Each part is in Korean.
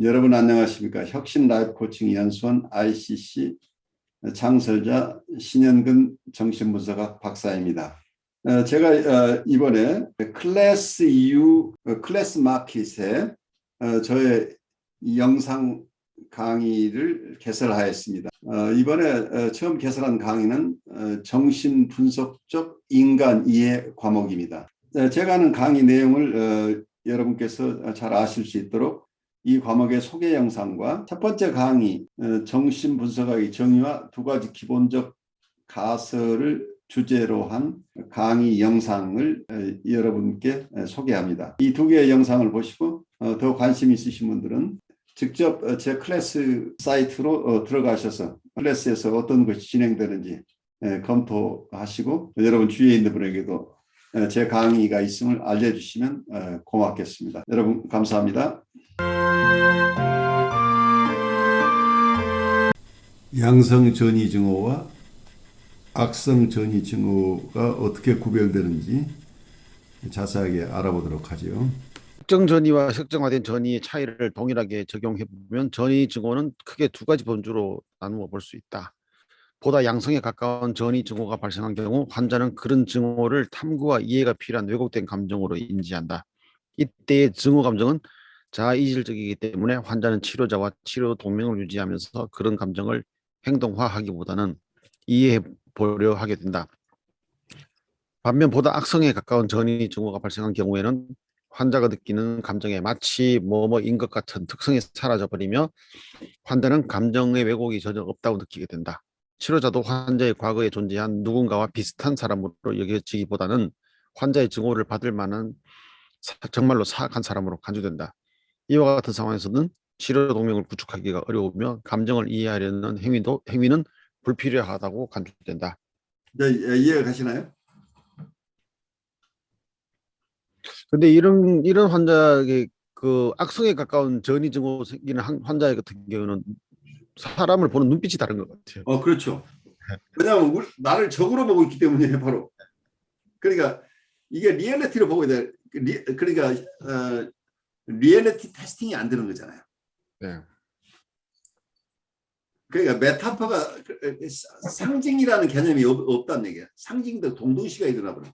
여러분 안녕하십니까? 혁신 라이프 코칭 연수원 ICC 창설자 신현근 정신분석학 박사입니다. 제가 이번에 클래스 EU 클래스 마켓에 저의 영상 강의를 개설하였습니다. 이번에 처음 개설한 강의는 정신분석적 인간 이해 과목입니다. 제가 하는 강의 내용을 여러분께서 잘 아실 수 있도록 이 과목의 소개 영상과 첫 번째 강의 정신분석학의 정의와 두 가지 기본적 가설을 주제로 한 강의 영상을 여러분께 소개합니다. 이 두 개의 영상을 보시고 더 관심 있으신 분들은 직접 제 클래스 사이트로 들어가셔서 클래스에서 어떤 것이 진행되는지 검토하시고 여러분 주위에 있는 분에게도 제 강의가 있음을 알려주시면 고맙겠습니다. 여러분 감사합니다. 양성 전이 증오와 악성 전이 증오가 어떻게 구별되는지 자세하게 알아보도록 하죠. 특정 전이와 특정화된 전이의 차이를 동일하게 적용해 보면 전이 증오는 크게 두 가지 범주로 나누어 볼 수 있다. 보다 양성에 가까운 전이 증오가 발생한 경우 환자는 그런 증오를 탐구와 이해가 필요한 왜곡된 감정으로 인지한다. 이때의 증오 감정은 자아이질적이기 때문에 환자는 치료자와 치료 동맹을 유지하면서 그런 감정을 행동화하기보다는 이해해 보려 하게 된다. 반면 보다 악성에 가까운 전이 증오가 발생한 경우에는 환자가 느끼는 감정에 마치 뭐뭐인 것 같은 특성이 사라져버리며 환자는 감정의 왜곡이 전혀 없다고 느끼게 된다. 치료자도 환자의 과거에 존재한 누군가와 비슷한 사람으로 여겨지기보다는 환자의 증오를 받을 만한 정말로 사악한 사람으로 간주된다. 이와 같은 상황에서는 치료 동맹을 구축하기가 어려우며 감정을 이해하려는 행위는 불필요하다고 간주된다. 네, 이해가 가시나요? 근데 이런 환자에게 그 악성에 가까운 전이 증후 생기는 환자 같은 경우는 사람을 보는 눈빛이 다른 것 같아요. 그렇죠. 왜냐하면 나를 적으로 보고 있기 때문에 바로. 그러니까 이게 리얼리티로 보고 있다. 그러니까 리얼리티 테스팅이 안 되는 거잖아요. 네. 그러니까 메타포가 상징이라는 개념이 없다는 얘기야. 상징도 동동시가 일어나 버려.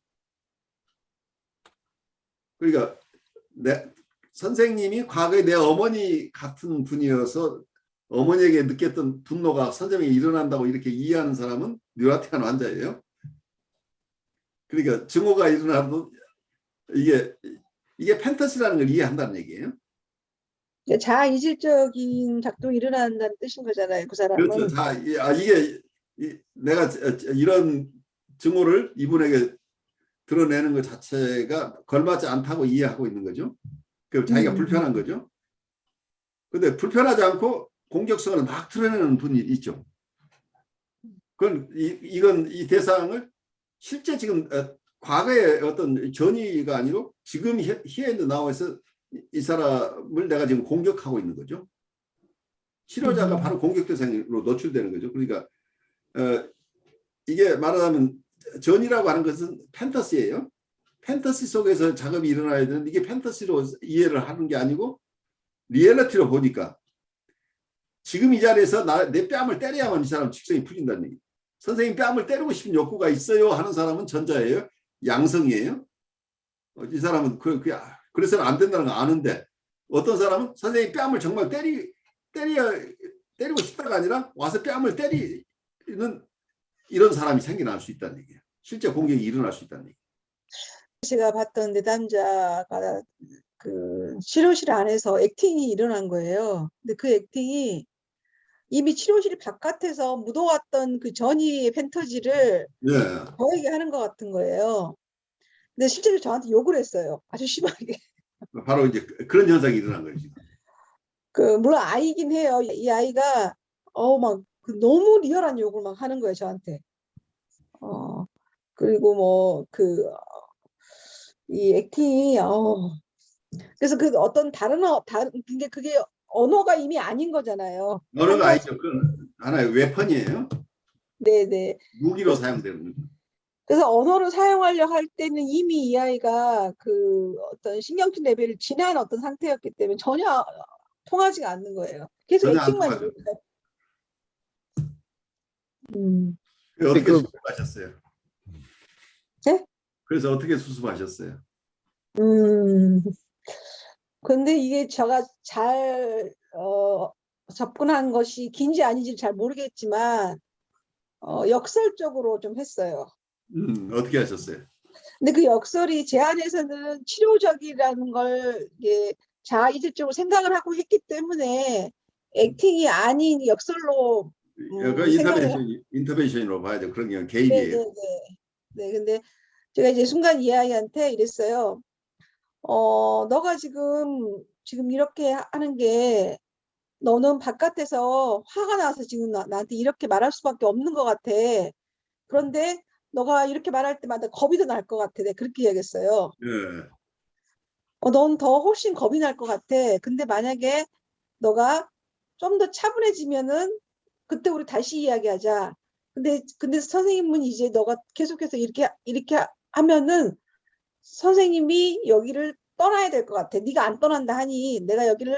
그러니까 선생님이 과거에 내 어머니 같은 분이어서 어머니에게 느꼈던 분노가 선생님이 일어난다고 이렇게 이해하는 사람은 뉴라틱한 환자예요. 그러니까 증오가 일어나도 이게 판타지라는 걸 이해한다는 얘기예요. 자아이질적인 작동이 일어난다는 뜻인 거잖아요. 그 사람은. 그렇죠. 내가 이런 증오를 이분에게 드러내는 것 자체가 걸맞지 않다고 이해하고 있는 거죠. 그 자기가 불편한 거죠. 근데 불편하지 않고 공격성을 막 드러내는 분이 있죠. 그건 이 대상을 실제 지금 과거의 어떤 전이가 아니고 지금 히에인드 나와서 이 사람을 내가 지금 공격하고 있는 거죠. 치료자가 바로 공격 대상으로 노출되는 거죠. 그러니까 이게 말하자면 전이라고 하는 것은 판타시예요. 판타시 속에서 작업이 일어나야 되는데 이게 판타시로 이해를 하는 게 아니고 리얼리티로 보니까 지금 이 자리에서 내 뺨을 때려야만 이 사람 직성이 풀린다는 얘기. 선생님 뺨을 때리고 싶은 욕구가 있어요 하는 사람은 전자예요. 양성이에요. 이 사람은 그래서는 안 된다는 거 아는데 어떤 사람은 선생님 뺨을 정말 때리고 싶다가 아니라 와서 뺨을 때리는 이런 사람이 생겨날 수 있다는 얘기예요. 실제 공격이 일어날 수 있다는 얘기예요. 제가 봤던 내담자가 그 치료실 안에서 액팅이 일어난 거예요. 근데 그 액팅이 이미 치료실 바깥에서 묻어왔던 그 전이의 판타지를 저에게 하는 것 같은 거예요. 근데 실제로 저한테 욕을 했어요. 아주 심하게. 바로 이제 그런 현상이 일어난 거죠. 물론 아이긴 해요. 이 아이가 막 너무 리얼한 욕을 막 하는 거예요, 저한테. 그리고 뭐 이 액팅이 그래서 그 어떤 다른 그게 언어가 이미 아닌 거잖아요. 언어가 아니죠. 그건 하나의 웨펀이에요. 네네. 무기로 사용되는 거죠. 그래서 언어를 사용하려 할 때는 이미 이 아이가 그 어떤 신경질 레벨을 지난 어떤 상태였기 때문에 전혀 통하지가 않는 거예요. 계속 전혀 안 액팅만 통하죠. 이러니까. 음. 어떻게 그- 수습하셨어요? 네? 그래서 어떻게 수습하셨어요? 음. 근데 이게 제가 잘 접근한 것이 긴지 아닌지 잘 모르겠지만 역설적으로 좀 했어요. 어떻게 하셨어요? 근데 그 역설이 제 안에서는 치료적이라는 걸 이게 자의식적으로 생각을 하고 했기 때문에 액팅이 아닌 역설로 그 생각을 인터벤션으로 봐야죠. 그런 게 개입이에요. 네네네. 네, 근데 제가 이제 순간 이 아이한테 이랬어요. 너가 지금 이렇게 하는 게 너는 바깥에서 화가 나서 지금 나한테 이렇게 말할 수밖에 없는 것 같아. 그런데 너가 이렇게 말할 때마다 겁이 더 날 것 같아. 내가 그렇게 얘기했어요. 예. 넌 더 훨씬 겁이 날 것 같아. 근데 만약에 너가 좀 더 차분해지면은 그때 우리 다시 이야기하자. 근데 선생님은 이제 너가 계속해서 이렇게 하면은 선생님이 여기를 떠나야 될 것 같아. 네가 안 떠난다 하니 내가 여기를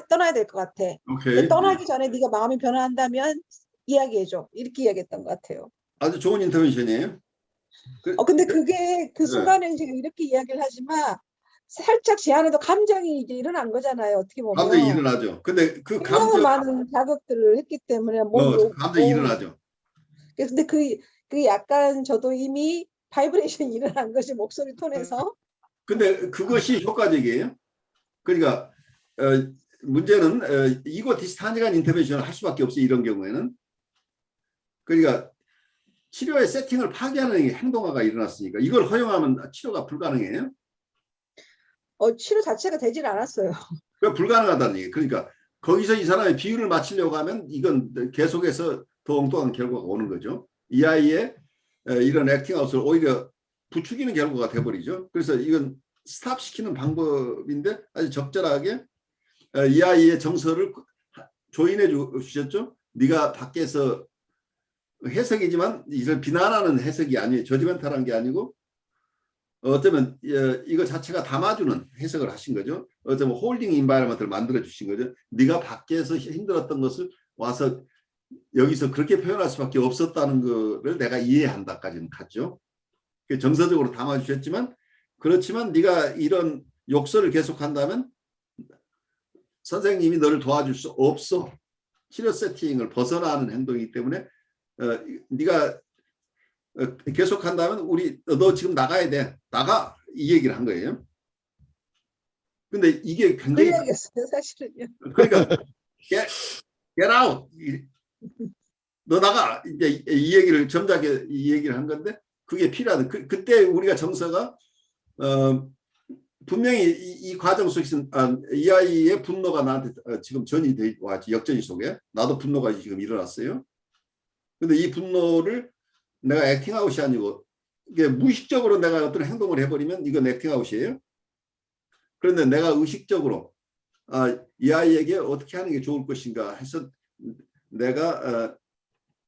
떠나야 될 것 같아. 근데 오케이. 떠나기 전에 네가 마음이 변화한다면 이야기해줘. 이렇게 이야기했던 것 같아요. 아주 좋은 인터벤션이에요. 근데 그게 그 예. 순간에 제가 이렇게 이야기를 하지만 살짝 제 안에도 감정이 이제 일어난 거잖아요. 어떻게 감정이 보면. 일어나죠. 근데 그 굉장히 감정, 많은 자극들을 했기 때문에 몸도 감정이 없고. 일어나죠. 근데 그 약간 저도 이미 바이브레이션이 일어난 것이 목소리 톤에서. 근데 그것이 효과적이에요. 그러니까 어, 문제는 이거 디스타니간 인터벤션을 할 수밖에 없어요. 이런 경우에는. 그러니까 치료의 세팅을 파괴하는 행동화가 일어났으니까 이걸 허용하면 치료가 불가능해요. 치료 자체가 되질 않았어요. 그 불가능하다는 얘기. 그러니까 거기서 이 사람의 비율을 맞추려고 하면 이건 계속해서 더 엉뚱한 결과가 오는 거죠. 이 아이의 이런 액팅아웃을 오히려 부추기는 결과가 돼버리죠. 그래서 이건 스탑시키는 방법인데 아주 적절하게 이 아이의 정서를 조인해 주셨죠. 네가 밖에서 해석이지만 이걸 비난하는 해석이 아니에요. 저지멘탈한 게 아니고 어쩌면 이거 자체가 담아주는 해석을 하신 거죠. 어쩌면 홀딩 인바이러먼트를 만들어 주신 거죠. 네가 밖에서 힘들었던 것을 와서 여기서 그렇게 표현할 수밖에 없었다는 거를 내가 이해한다까지는 갔죠. 정서적으로 담아주셨지만 그렇지만 네가 이런 욕설을 계속한다면 선생님이 너를 도와줄 수 없어. 치료 세팅을 벗어나는 행동이기 때문에 네가 계속한다면 너 지금 나가야 돼. 나가. 이 얘기를 한 거예요. 근데 이게 그 굉장히 이야기였어요, 사실은요. 그러니까 get out. 너 나가. 이제 이 얘기를 점잖게 이 얘기를 한 건데 그게 필요하다. 그때 우리가 정서가 분명히 이 과정 속에서 이 아이의 분노가 나한테 지금 전이 돼 왔지. 역전이 속에 나도 분노가 지금 일어났어요. 근데 이 분노를 내가 액팅아웃이 아니고 이게 무의식적으로 내가 어떤 행동을 해버리면 이건 액팅아웃이에요. 그런데 내가 의식적으로 이 아이에게 어떻게 하는 게 좋을 것인가 해서 내가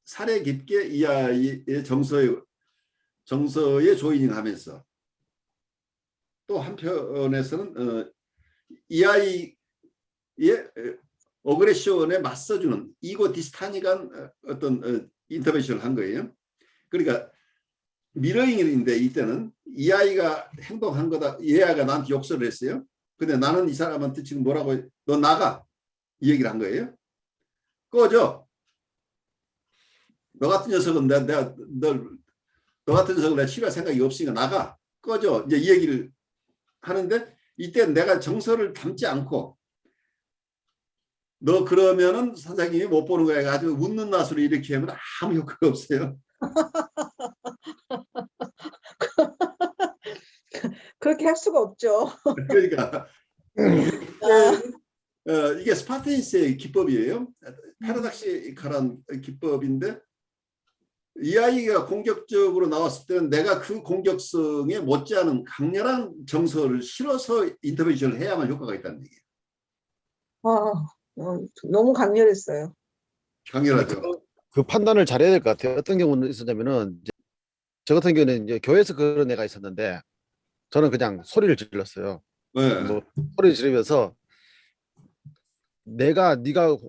사려 깊게 이 아이의 정서에 조이닝하면서 또 한편에서는 이 아이의 어그레션에 맞서주는 이고 디스타니간 어떤 인터벤션을 한 거예요. 그러니까 미러잉인데 이때는 이 아이가 행동한 거다. 이 아이가 나한테 욕설을 했어요. 근데 나는 이 사람한테 지금 뭐라고 해? 너 나가. 이 얘기를 한 거예요. 꺼져. 너 같은 녀석은 너 같은 녀석은 내가 싫어할 생각이 없으니까 나가. 꺼져. 이제 이 얘기를 하는데 이때 내가 정서를 담지 않고 너 그러면은 선생님이 못 보는 거야. 가지고 웃는 낯으로 이렇게 하면 아무 효과가 없어요. 그렇게 할 수가 없죠. 그러니까 이게 스파테니스의 기법이에요. 패러닥시칼한 기법인데 이 아이가 공격적으로 나왔을 때는 내가 그 공격성에 못지않은 강렬한 정서를 실어서 인터벤션을 해야만 효과가 있다는 얘기예요. 너무 강렬했어요. 강렬하죠. 그 판단을 잘해야 될 것 같아요. 어떤 경우는 있었냐면은 이제 저 같은 경우는 이제 교회에서 그런 애가 있었는데 저는 그냥 소리를 질렀어요. 네. 뭐 소리를 지르면서 네가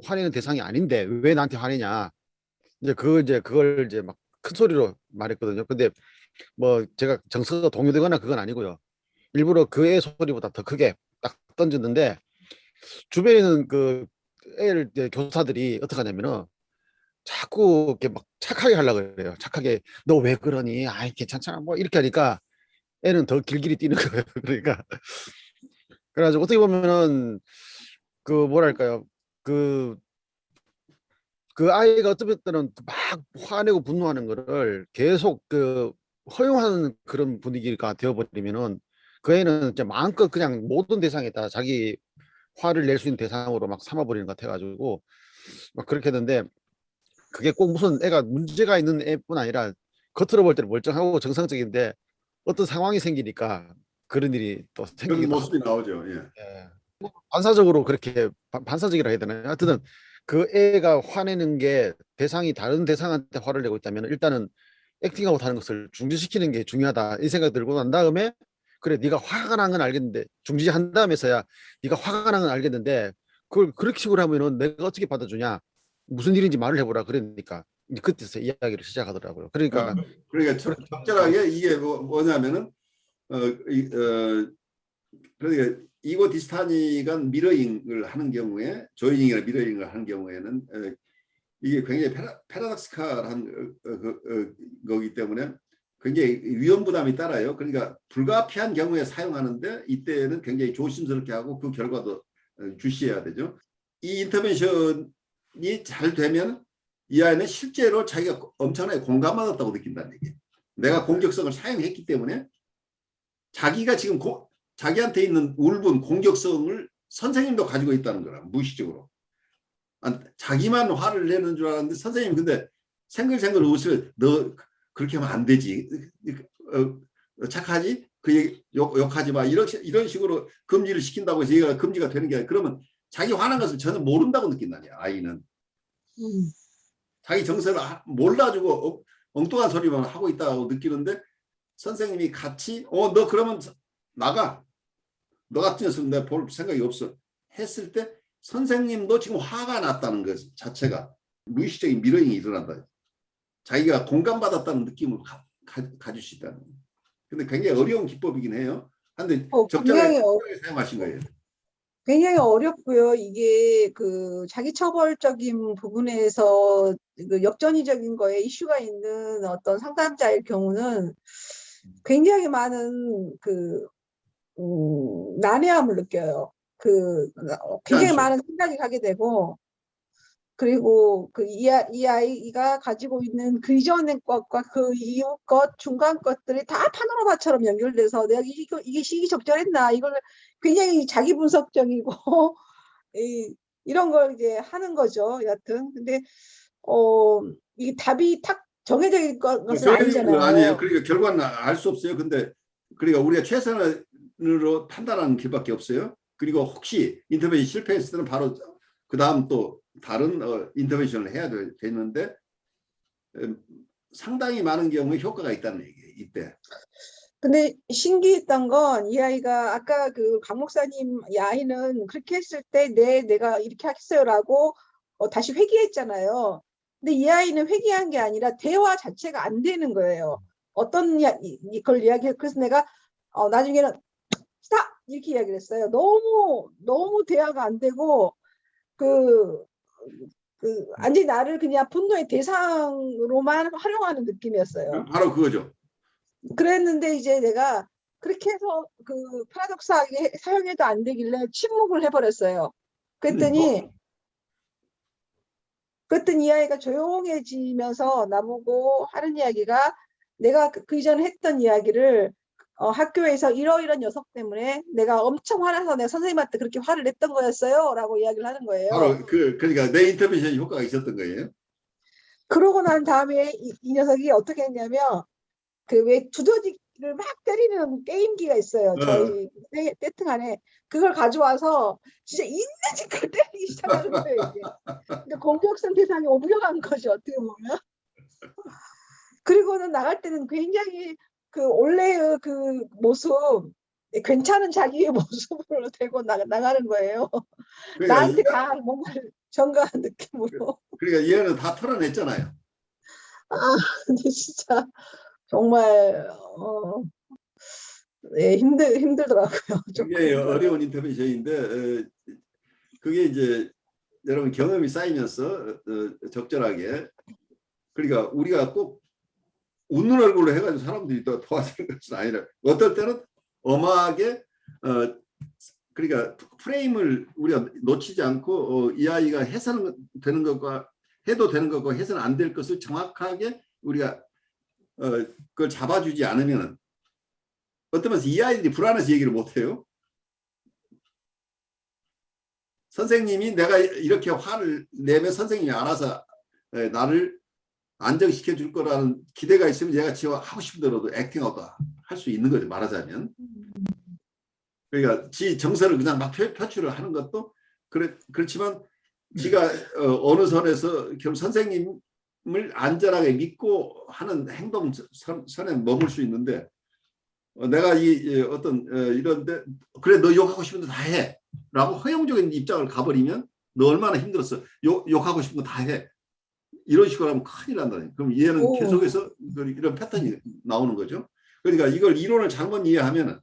화내는 대상이 아닌데 왜 나한테 화내냐. 이제 그걸 이제 막 큰 소리로 말했거든요. 근데 뭐 제가 정서가 동요되거나 그건 아니고요. 일부러 그 애 소리보다 더 크게 딱 던졌는데 주변에 있는 그 애를 이제 교사들이 어떻게 하냐면은 자꾸 이렇게 막 착하게 하려고 그래요. 착하게 너 왜 그러니? 아이 괜찮잖아. 뭐 이렇게 하니까 애는 더 길길이 뛰는 거예요. 그러니까 그래가지고 어떻게 보면은 그 뭐랄까요? 그 그 아이가 어떤 때는 막 화내고 분노하는 거를 계속 그 허용하는 그런 분위기가 되어버리면은 그 애는 이제 마음껏 그냥 모든 대상에다 자기 화를 낼 수 있는 대상으로 막 삼아버리는 것 같아가지고 막 그렇게 했는데 그게 꼭 무슨 애가 문제가 있는 애뿐 아니라 겉으로 볼 때는 멀쩡하고 정상적인데 어떤 상황이 생기니까 그런 일이 또 그런 생기기도 하고 모습이 나오죠. 예. 예. 반사적으로 그렇게 반사적이라 해야 되나요? 하여튼 그 애가 화내는 게 대상이 다른 대상한테 화를 내고 있다면 일단은 액팅하고 하는 것을 중지시키는 게 중요하다 이 생각 들고 난 다음에 그래 네가 화가 난 건 알겠는데 중지한 다음에서야 네가 화가 난 건 알겠는데 그걸 그렇게 식으로 하면은 내가 어떻게 받아주냐 무슨 일인지 말을 해보라 그러니까 이제 그때서 이야기를 시작하더라고요. 그러니까 그러니까 적절하게 이게 뭐냐면은 그러니까 이고 디스타니가 미러잉을 하는 경우에 조이닝이나 미러잉을 하는 경우에는 이게 굉장히 패러독스칼한 거기 때문에 굉장히 위험 부담이 따라요. 그러니까 불가피한 경우에 사용하는데 이때는 굉장히 조심스럽게 하고 그 결과도 주시해야 되죠. 이 인터벤션이 잘 되면 이 아이는 실제로 자기가 엄청나게 공감받았다고 느낀다는 얘기예요. 내가 공격성을 사용했기 때문에 자기가 지금 자기한테 있는 울분, 공격성을 선생님도 가지고 있다는 거라 무의식적으로. 자기만 화를 내는 줄 알았는데 선생님 근데 생글생글 웃으며 너 그렇게 하면 안 되지. 착하지? 그 얘기 욕하지 마. 이런 식으로 금지를 시킨다고 해서 얘가 금지가 되는 게 아니라 그러면 자기 화난 것을 전혀 모른다고 느낀다냐 아이는. 자기 정서를 몰라주고 엉뚱한 소리만 하고 있다고 느끼는데 선생님이 같이 너 그러면 나가. 너 같은 녀석은 내가 볼 생각이 없어. 했을 때 선생님도 지금 화가 났다는 것 자체가 무의식적인 미러잉이 일어난다. 자기가 공감받았다는 느낌을 가질 수 있다는 거예요. 근데 굉장히 어려운 기법이긴 해요. 근데 적절하게 사용하신 거예요. 굉장히 어렵고요. 이게 그 자기 처벌적인 부분에서 그 역전의적인 거에 이슈가 있는 어떤 상담자의 경우는 굉장히 많은 그 난해함을 느껴요. 굉장히 많은 생각이 가게 되고 그리고 이 아이가 가지고 있는 그 이전의 것과 그 이후 것, 중간 것들이 다 파노라마처럼 연결돼서 내가 이게 시기적절했나 이걸 굉장히 자기 분석적이고 이런 걸 이제 하는 거죠. 여하튼 근데 이게 답이 탁 정해져 있는 것은 아니잖아요. 아니에요. 그러니까 결과는 알 수 없어요. 근데 그러니까 우리가 최선으로 판단하는 길밖에 없어요. 그리고 혹시 인터벤션이 실패했을 때는 바로 그 다음 또 다른 인터벤션을 해야 되는데 상당히 많은 경우에 효과가 있다는 얘기예요. 이때. 근데 신기했던 건 이 아이가 아까 그 강 목사님 이 아이는 그렇게 했을 때 내가 이렇게 하겠어요라고 다시 회귀했잖아요. 근데 이 아이는 회귀한 게 아니라 대화 자체가 안 되는 거예요. 어떤 걸 이야기해. 그래서 내가 나중에는 스탑 이렇게 이야기를 했어요. 너무 대화가 안 되고 완전히 나를 그냥 분노의 대상으로만 활용하는 느낌이었어요. 바로 그거죠. 그랬는데 이제 내가 그렇게 해서 그 파라독스하게 사용해도 안 되길래 침묵을 해버렸어요. 그랬더니 이 아이가 조용해지면서 나보고 하는 이야기가 내가 그 이전에 했던 이야기를 학교에서 이러이런 녀석 때문에 내가 엄청 화나서 내가 선생님한테 그렇게 화를 냈던 거였어요 라고 이야기를 하는 거예요. 바로 그러니까 내 인터벤션이 효과가 있었던 거예요. 그러고 난 다음에 이 녀석이 어떻게 했냐면 그 왜 두더지를 막 때리는 게임기가 있어요. 저희 세팅 안에 그걸 가져와서 진짜 있는 짓걸 때리기 시작하는 거예요. 이게. 근데 공격성 대상이 옮겨간 거죠. 어떻게 보면. 그리고는 나갈 때는 굉장히 그 원래의 그 모습 괜찮은 자기의 모습으로 되고 나가는 거예요. 그러니까, 나한테 다 뭔가를 전가한 느낌으로. 그러니까 얘는 다 털어냈잖아요. 아, 근데 진짜 정말 예, 힘들더라고요. 조금 그게 힘들어요. 어려운 인터뷰션인데 그게 이제 여러분 경험이 쌓이면서 적절하게 그러니까 우리가 꼭 웃는 얼굴로 해가지고 사람들이 또 도와주는 것은 아니라 어떨 때는 엄하게 그러니까 프레임을 우리가 놓치지 않고 이 아이가 해서는 되는 것과 해도 되는 것과 해서는 안 될 것을 정확하게 우리가 그걸 잡아주지 않으면 어떤 면에서 이 아이들이 불안해서 얘기를 못해요. 선생님이 내가 이렇게 화를 내면 선생님이 알아서 나를 안정시켜 줄 거라는 기대가 있으면 얘가 지가 하고 싶은 대로도 액팅아웃 할 수 있는 거죠. 말하자면. 그러니까 지 정서를 그냥 막 표출을 하는 것도 그렇지만 지가 어느 선에서 결국 선생님을 안전하게 믿고 하는 행동 선에 머물 수 있는데 내가 이 어떤 이런데 그래 너 욕하고 싶은데 다 해 라고 허용적인 입장을 가버리면 너 얼마나 힘들었어 욕하고 싶은 거 다 해 이런 식으로 하면 큰일 난다. 그럼 얘는 계속해서 이런 패턴이 나오는 거죠. 그러니까 이걸 이론을 잘못 이해하면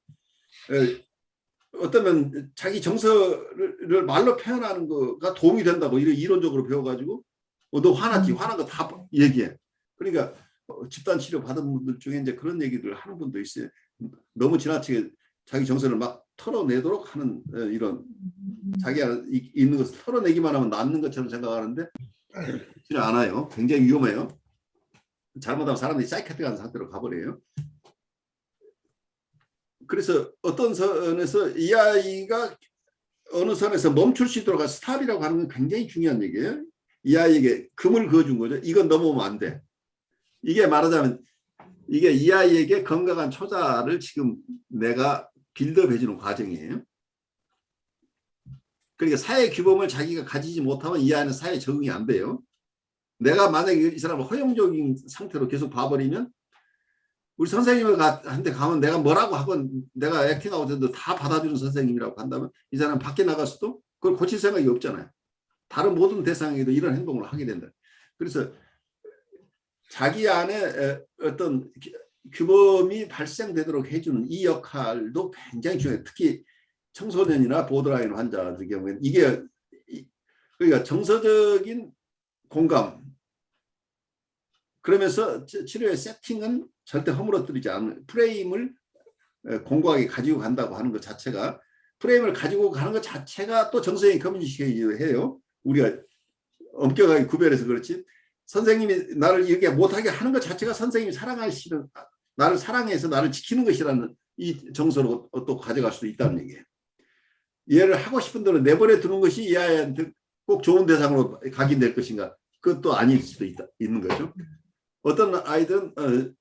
어쩌면 자기 정서를 말로 표현하는 거가 도움이 된다고 이론적으로 배워가지고 너 화났지 화난 거 다 얘기해. 그러니까 집단 치료 받은 분들 중에 이제 그런 얘기들 하는 분도 있어요. 너무 지나치게 자기 정서를 막 털어내도록 하는 이런 자기가 있는 것을 털어내기만 하면 낫는 것처럼 생각하는데 그렇지 않아요. 굉장히 위험해요. 잘못하면 사람들이 사이코틱한 상태로 가버려요. 그래서 어떤 선에서 이 아이가 어느 선에서 멈출 수 있도록 스탑이라고 하는 건 굉장히 중요한 얘기예요. 이 아이에게 금을 그어준 거죠. 이건 넘어오면 안 돼. 이게 말하자면 이게 이 아이에게 건강한 초자를 지금 내가 빌드업 해주는 과정이에요. 그러니까 사회 규범을 자기가 가지지 못하면 이 아이는 사회에 적응이 안 돼요. 내가 만약에 이 사람을 허용적인 상태로 계속 봐버리면 우리 선생님한테 가면 내가 뭐라고 하건 내가 액팅아웃해도 다 받아주는 선생님이라고 한다면 이 사람 밖에 나가서도 그걸 고칠 생각이 없잖아요. 다른 모든 대상에도 이런 행동을 하게 된다. 그래서 자기 안에 어떤 규범이 발생되도록 해주는 이 역할도 굉장히 중요해요. 특히 청소년이나 보드라인 환자들 경우에는 이게 그러니까 정서적인 공감 그러면서 치료의 세팅은 절대 허물어뜨리지 않는 프레임을 공고하게 가지고 간다고 하는 것 자체가 프레임을 가지고 가는 것 자체가 또 정서적인 커뮤니케이션을 해요. 우리가 엄격하게 구별해서 그렇지 선생님이 나를 이렇게 못하게 하는 것 자체가 선생님이 사랑하시는 나를 사랑해서 나를 지키는 것이라는 이 정서로 또 가져갈 수 있다는 얘기예요. 얘를 하고 싶은 대로 내버려 두는 것이 이 아이한테 꼭 좋은 대상으로 각인될 것인가 그것도 아닐 수도 있는 거죠. 어떤 아이들은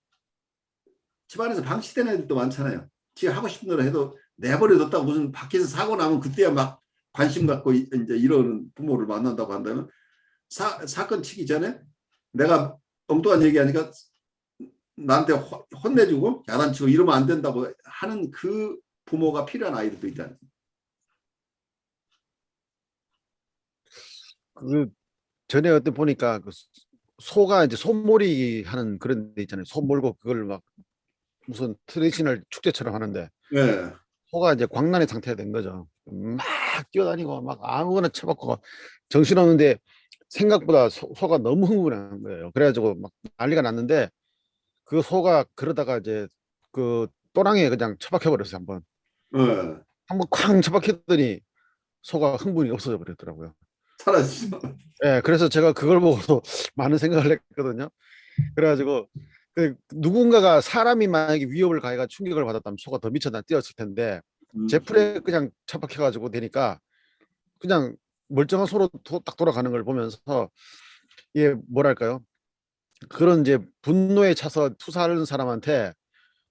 집안에서 방치된 애들도 많잖아요. 지가 하고 싶은 대로 해도 내버려 뒀다고 무슨 밖에서 사고 나면 그때야 막 관심 갖고 이제 이러는 부모를 만난다고 한다면 사건 치기 전에 내가 엉뚱한 얘기하니까 나한테 혼내주고 야단치고 이러면 안 된다고 하는 그 부모가 필요한 아이들도 있다는. 그 전에 어때 보니까 그 소가 이제 소몰이 하는 그런 데 있잖아요. 소 몰고 그걸 막 무슨 트레디셔널 축제처럼 하는데 네. 소가 이제 광란의 상태가 된 거죠. 막 뛰어다니고 막 아무거나 쳐먹고 정신없는데 생각보다 소가 너무 흥분한 거예요. 그래가지고 막 난리가 났는데 그 소가 그러다가 이제 그 또랑에 그냥 처박혀 버렸어요. 네. 한번 쾅 처박혔더니 소가 흥분이 없어져 버렸더라고요. 사라지죠. 예, 그래서 제가 그걸 보고도 많은 생각을 했거든요. 그래가지고 그 누군가가 사람이 만약에 위협을 가해가 충격을 받았다면 소가 더 미쳐 뛰었을 텐데 제 풀에 그냥 처박혀가지고 되니까 그냥 멀쩡한 소로 딱 돌아가는 걸 보면서 이게 뭐랄까요? 그런 이제 분노에 차서 투사하는 사람한테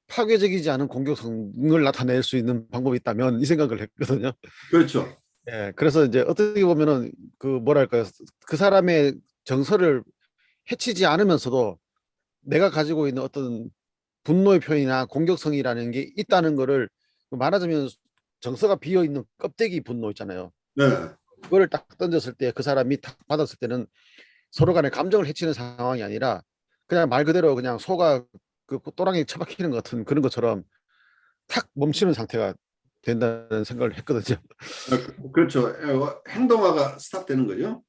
파괴적이지 않은 공격성을 나타낼 수 있는 방법이 있다면 이 생각을 했거든요. 그렇죠. 예, 그래서 이제 어떻게 보면은 그 뭐랄까요? 그 사람의 정서를 해치지 않으면서도 내가 가지고 있는 어떤 분노의 표현이나 공격성이라는 게 있다는 거를 말하자면 정서가 비어 있는 껍데기 분노 있잖아요. 네. 그거를 딱 던졌을 때 그 사람이 탁 받았을 때는 서로 간에 감정을 해치는 상황이 아니라 그냥 말 그대로 그냥 소가 그 또랑이 처박히는 것 같은 그런 것처럼 탁 멈추는 상태가 된다는 생각을 했거든요. 그렇죠. 행동화가 스탑되는 거죠.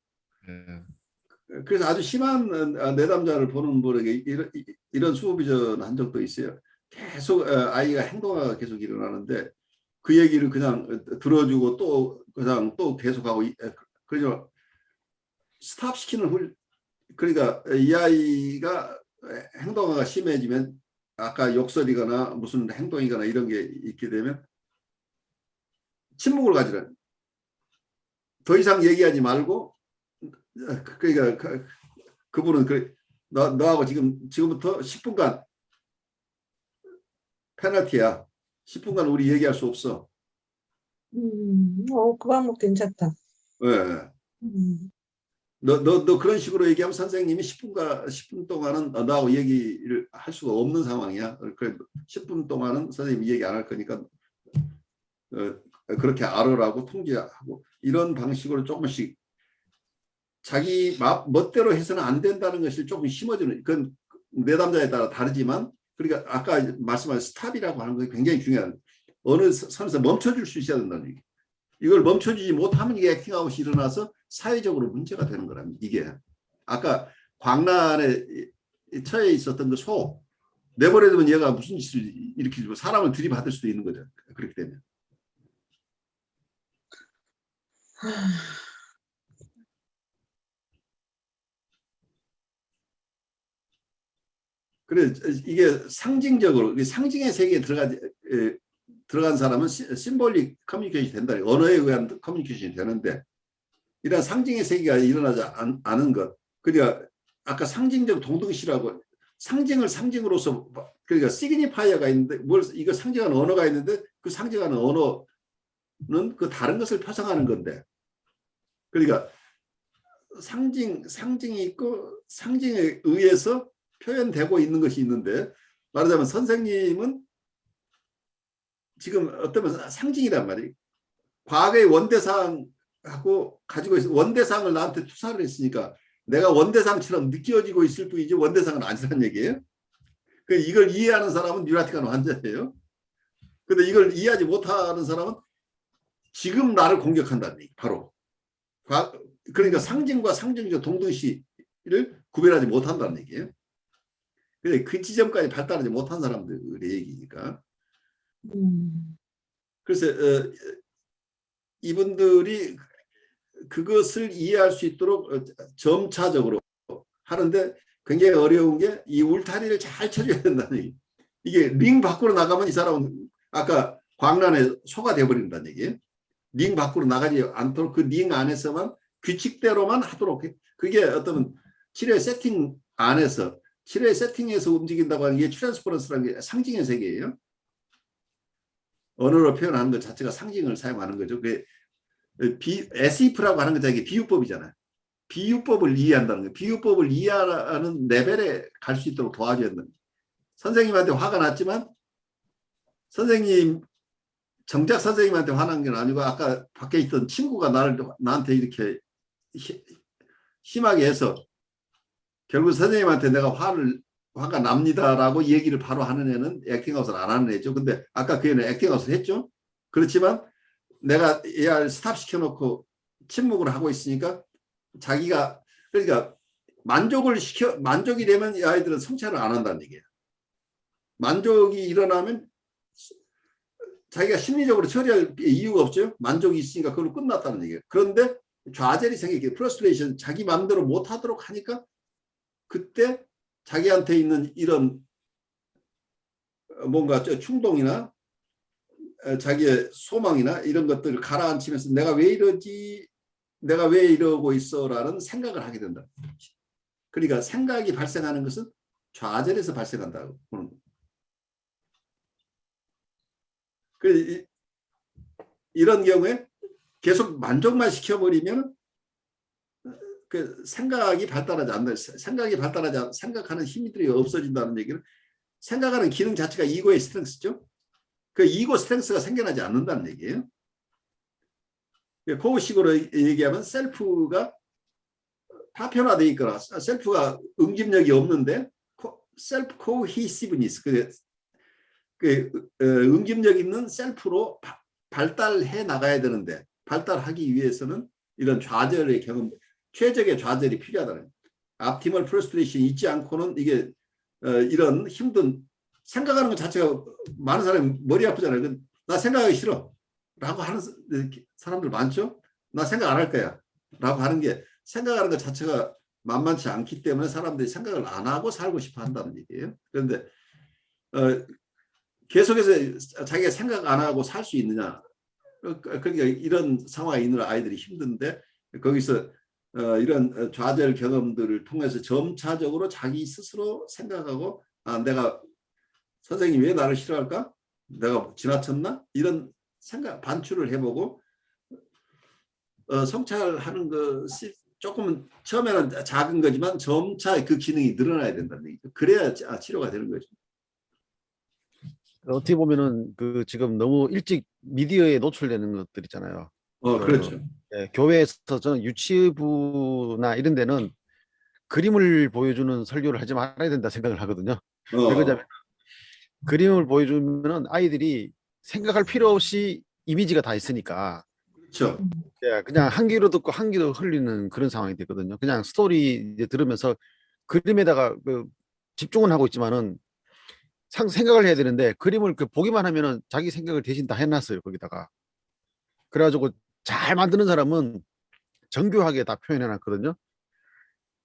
예. 그래서 아주 심한 내담자를 보는 분에게 이런 수호비전 한 적도 있어요. 계속 아이가 행동화가 계속 일어나는데 그 얘기를 그냥 들어주고 또 그냥 또 계속하고 그죠. 스탑시키는 그러니까 이 아이가 행동화가 심해지면 아까 욕설이거나 무슨 행동이거나 이런 게 있게 되면 침묵을 가지라. 더 이상 얘기하지 말고 그러니까 그분은 너하고 지금부터 10분간 페널티야. 10분간 우리 얘기할 수 없어. 그 방법 괜찮다. 예. 너 그런 식으로 얘기하면 선생님이 10분 동안은 너하고 얘기를 할 수가 없는 상황이야. 10분 동안은 선생님이 얘기 안 할 거니까 그렇게 알아라고 통지하고 이런 방식으로 조금씩 자기 멋대로 해서는 안 된다는 것이 조금 심어지는 그건 내담자에 따라 다르지만 그러니까 아까 말씀하신 스탑이라고 하는 것이 굉장히 중요한 어느 선에서 멈춰줄 수 있어야 된다는 얘기. 이걸 멈춰주지 못하면 이게 액팅아웃이 일어나서 사회적으로 문제가 되는 거랍니다. 이게 아까 광란에 처해 있었던 그 소 내버려두면 얘가 무슨 짓을 일으키고 사람을 들이받을 수도 있는 거죠. 그렇게 되면. 그래 이게 상징적으로 상징의 세계에 들어간 사람은 심볼릭 커뮤니케이션이 된다. 언어에 의한 커뮤니케이션이 되는데 이런 상징의 세계가 일어나지 않은 것. 그러니까 아까 상징적 동등시라고 상징을 상징으로서 그러니까 시그니파이어가 있는데 이거 상징하는 언어가 있는데 그 상징하는 언어는 그 다른 것을 표상하는 건데 그러니까 상징이 있고 상징에 의해서 표현되고 있는 것이 있는데 말하자면 선생님은 지금 어떤 상징이란 말이에요. 과거의 원대상하고 가지고 있어 원대상을 나한테 투사를 했으니까 내가 원대상처럼 느껴지고 있을 뿐이지 원대상은 아니라는 얘기예요. 이걸 이해하는 사람은 뉴라티칸 환자예요. 근데 이걸 이해하지 못하는 사람은 지금 나를 공격한다는 얘기. 바로 그러니까 상징과 상징적 동등시를 구별하지 못한다는 얘기예요. 그 지점까지 발달하지 못한 사람들의 얘기니까. 그래서 이분들이 그것을 이해할 수 있도록 점차적으로 하는데 굉장히 어려운 게 이 울타리를 잘 쳐줘야 된다는 얘기. 이게 링 밖으로 나가면 이 사람은 아까 광란의 소가 되어버린다는 얘기예요. 링 밖으로 나가지 않도록 그 링 안에서만 규칙대로만 하도록 그게 어떤 치료의 세팅 안에서 치료의 세팅에서 움직인다고 하는 게 트랜스퍼런스라는 게 상징의 세계예요. 언어로 표현하는 것 자체가 상징을 사용하는 거죠. SEF라고 하는 것 이게 비유법이잖아요. 비유법을 이해한다는 거예요. 비유법을 이해하는 레벨에 갈 수 있도록 도와줘야 된다. 선생님한테 화가 났지만 선생님 정작 선생님한테 화난 게 아니고 아까 밖에 있던 친구가 나한테 이렇게 심하게 해서 결국 선생님한테 내가 화가 납니다라고 얘기를 바로 하는 애는 액팅아웃을 안 하는 애죠. 근데 아까 그 애는 액팅아웃을 했죠. 그렇지만 내가 얘를 스탑시켜놓고 침묵을 하고 있으니까 자기가 그러니까 만족이 되면 이 아이들은 성찰을 안 한다는 얘기예요. 만족이 일어나면 자기가 심리적으로 처리할 이유가 없죠. 만족이 있으니까 그걸로 끝났다는 얘기예요. 그런데 좌절이 생기게 프러스트레이션 자기 마음대로 못하도록 하니까 그때 자기한테 있는 이런 뭔가 충동이나 자기의 소망이나 이런 것들을 가라앉히면서 내가 왜 이러지? 내가 왜 이러고 있어? 라는 생각을 하게 된다. 그러니까 생각이 발생하는 것은 좌절에서 발생한다고 보는 거예요. 이런 경우에 계속 만족만 시켜버리면 그 생각이 발달하지 않는다. 생각하는 힘들이 없어진다는 얘기는 생각하는 기능 자체가 이고의 스트렝스죠. 그 이고 스트렝스가 생겨나지 않는다는 얘기예요. 그식으로 얘기하면 셀프가 파편화되어 있거나 셀프가 응집력이 없는데 셀프 코히시브니스 응집력 있는 셀프로 발달해 나가야 되는데 발달하기 위해서는 이런 좌절의 경험, 최적의 좌절이 필요하다는 옵티멀 프러스트레이션이 있지 않고는 이게 이런 힘든 생각하는 것 자체가 많은 사람이 머리 아프잖아요. 나 생각하기 싫어 라고 하는 사람들 많죠. 나 생각 안 할 거야 라고 하는 게 생각하는 것 자체가 만만치 않기 때문에 사람들이 생각을 안 하고 살고 싶어 한다는 얘기예요. 그런데 계속해서 자기가 생각 안 하고 살 수 있느냐. 그러니까 이런 상황에 있는 아이들이 힘든데 거기서 이런 좌절 경험들을 통해서 점차적으로 자기 스스로 생각하고 내가 선생님이 왜 나를 싫어할까? 내가 지나쳤나? 이런 생각 반추를 해보고 성찰하는 것이 조금은 처음에는 작은 거지만 점차 그 기능이 늘어나야 된다는 얘기죠. 그래야 치료가 되는 거죠. 어떻게 보면은 그 지금 너무 일찍 미디어에 노출되는 것들 있잖아요. 그렇죠. 교회에서 저는 유치부나 이런 데는 그림을 보여주는 설교를 하지 말아야 된다 생각을 하거든요. 왜 그러냐면 그림을 보여주면은 아이들이 생각할 필요 없이 이미지가 다 있으니까 그렇죠. 그냥 한 귀로 듣고 한 귀로 흘리는 그런 상황이 되거든요. 그냥 스토리 이제 들으면서 그림에다가 집중은 하고 있지만은 생각을 해야 되는데 그림을 보기만 하면은 자기 생각을 대신 다 해놨어요 거기다가. 그래가지고 잘 만드는 사람은 정교하게 다 표현해놨거든요.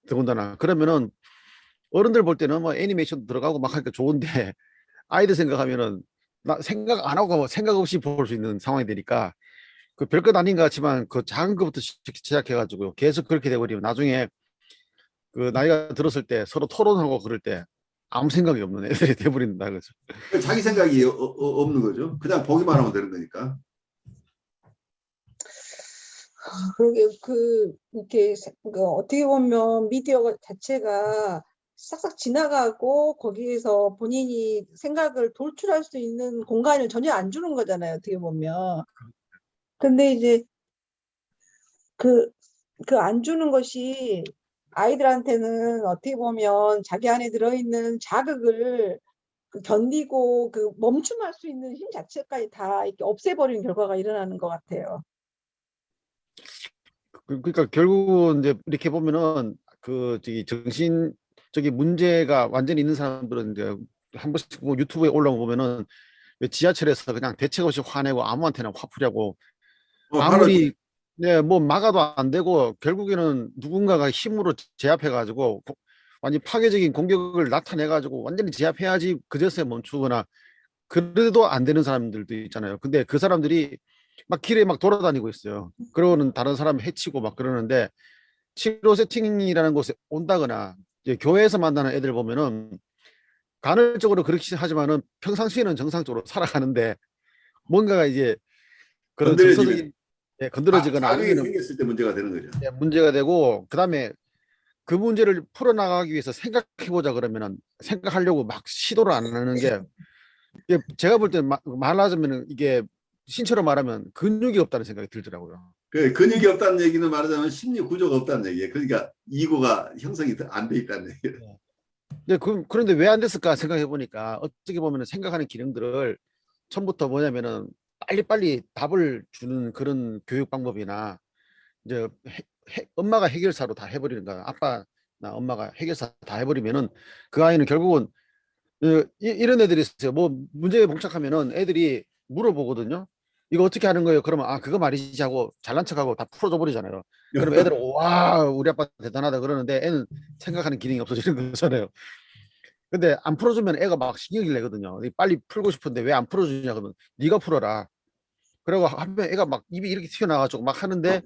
더군다나 그러면은 어른들 볼 때는 뭐 애니메이션 들어가고 막 하니까 좋은데 아이들 생각하면은 나 생각 안 하고 생각 없이 볼 수 있는 상황이 되니까 그 별것 아닌 것 같지만 그 작은 것부터 시작해가지고 계속 그렇게 돼버리면 나중에 그 나이가 들었을 때 서로 토론하고 그럴 때 아무 생각이 없는 애들이 돼버린다 그죠. 자기 생각이 없는 거죠. 그냥 보기만 하면 되는 거니까. 그러게 이렇게 어떻게 보면 미디어 자체가 싹싹 지나가고 거기에서 본인이 생각을 돌출할 수 있는 공간을 전혀 안 주는 거잖아요. 어떻게 보면. 근데 이제 그 안 주는 것이 아이들한테는 어떻게 보면 자기 안에 들어있는 자극을 견디고 멈춤할 수 있는 힘 자체까지 다 이렇게 없애버리는 결과가 일어나는 것 같아요. 그러니까 결국은 이제 이렇게 보면은 저기 정신적인 문제가 완전히 있는 사람들은 이제 한 번씩 뭐 유튜브에 올라오고 보면은 지하철에서 그냥 대책 없이 화내고 아무한테나 화풀이하고 바로 아무리 뭐 막아도 안 되고 결국에는 누군가가 힘으로 제압해 가지고 완전 파괴적인 공격을 나타내 가지고 완전히 제압해야지 그제서야 멈추거나 그래도 안 되는 사람들도 있잖아요. 근데 그 사람들이 막 길에 막 돌아다니고 있어요. 그러고는 다른 사람 해치고 막 그러는데 치료 세팅이라는 곳에 온다거나 이제 교회에서 만나는 애들 보면은 간헐적으로 그렇게 하지만은 평상시에는 정상적으로 살아가는데 뭔가가 이제 그런 건드려지면 정서적인 건드려지거나 자극이 아니면은 생겼을 때 문제가 되는 거죠. 문제가 되고 그다음에 그 문제를 풀어나가기 위해서 생각해보자 그러면은 생각하려고 막 시도를 안 하는 게 이게 제가 볼 때 말하자면은 이게 신처럼 말하면 근육이 없다는 생각이 들더라고요. 근육이 없다는 얘기는 말하자면 심리 구조가 없다는 얘기예요. 그러니까 이고가 형성이 안 돼 있다는 얘기예요. 근데 그런데 왜 안 됐을까 생각해 보니까 어떻게 보면 생각하는 기능들을 처음부터 뭐냐면은 빨리빨리 답을 주는 그런 교육 방법이나 이제 엄마가 해결사로 다 해버리는 거야. 아빠나 엄마가 해결사 다 해버리면은 그 아이는 결국은 이런 애들이 있어요. 뭐 문제에 봉착하면은 애들이 물어보거든요. 이거 어떻게 하는 거예요? 그러면 그거 말이지 하고 잘난 척하고 다 풀어줘 버리잖아요. 그럼 애들은 와 우리 아빠 대단하다 그러는데 애는 생각하는 기능이 없어지는 거잖아요. 근데 안 풀어주면 애가 막 신경질 내거든요. 빨리 풀고 싶은데 왜 안 풀어주냐 그러면 네가 풀어라. 그리고 하면 애가 막 입이 이렇게 튀어나와가지고 막 하는데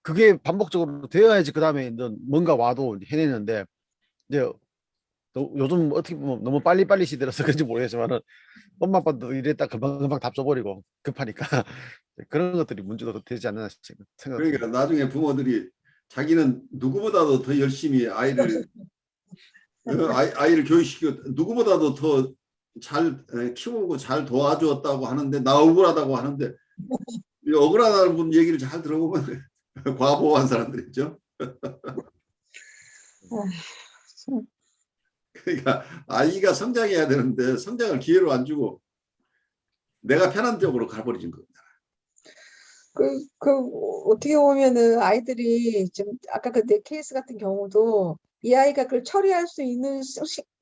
그게 반복적으로 되어야지 그 다음에 뭔가 와도 해내는데 이제 요즘 어떻게 보면 너무 빨리빨리 시대라서 그런지 모르겠지만은 엄마 아빠도 이랬다 금방금방 답 줘버리고 급하니까 그런 것들이 문제도 되지 않나 생각합니다. 그러니까 나중에 부모들이 자기는 누구보다도 더 열심히 아이를 교육시키고 누구보다도 더 잘 키우고 잘 도와주었다고 하는데 나 억울하다고 하는데 이 억울하다는 분 얘기를 잘 들어보면 과보호한 사람들이죠. 그러니까 아이가 성장해야 되는데 성장을 기회로 안 주고 내가 편한 쪽으로 가버리는 겁니다. 어떻게 보면은 아이들이 지금 아까 그 내 케이스 같은 경우도 이 아이가 그걸 처리할 수 있는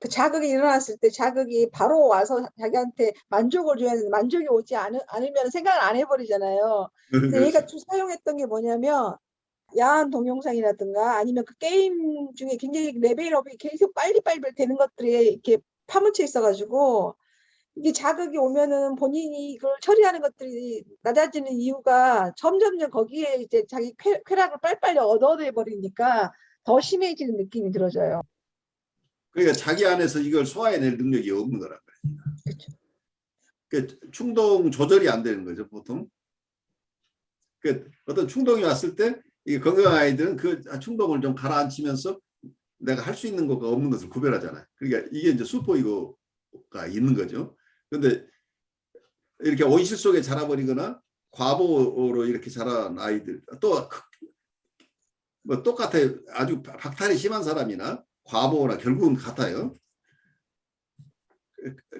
그 자극이 일어났을 때 자극이 바로 와서 자기한테 만족을 줘야 되는데 만족이 오지 않으면 생각을 안 해버리잖아요. 근데 얘가 좀 사용했던 게 뭐냐면 야한 동영상이라든가 아니면 그 게임 중에 굉장히 레벨업이 계속 빨리빨리 되는 것들이 이렇게 파묻혀 있어가지고 이게 자극이 오면은 본인이 그걸 처리하는 것들이 낮아지는 이유가 점점점 거기에 이제 자기 쾌락을 빨리빨리 얻어내 버리니까 더 심해지는 느낌이 들어져요. 그러니까 자기 안에서 이걸 소화해낼 능력이 없는 거란 말이에요. 그렇죠. 그 충동 조절이 안 되는 거죠, 보통. 그 어떤 충동이 왔을 때 이 건강한 아이들은 그 충동을 좀 가라앉히면서 내가 할 수 있는 것과 없는 것을 구별하잖아요. 그러니까 이게 이제 슈퍼이고가 있는 거죠. 그런데 이렇게 온실 속에 자라버리거나 과보로 이렇게 자란 아이들 또 뭐 똑같아요. 아주 박탈이 심한 사람이나 과보나 결국은 같아요.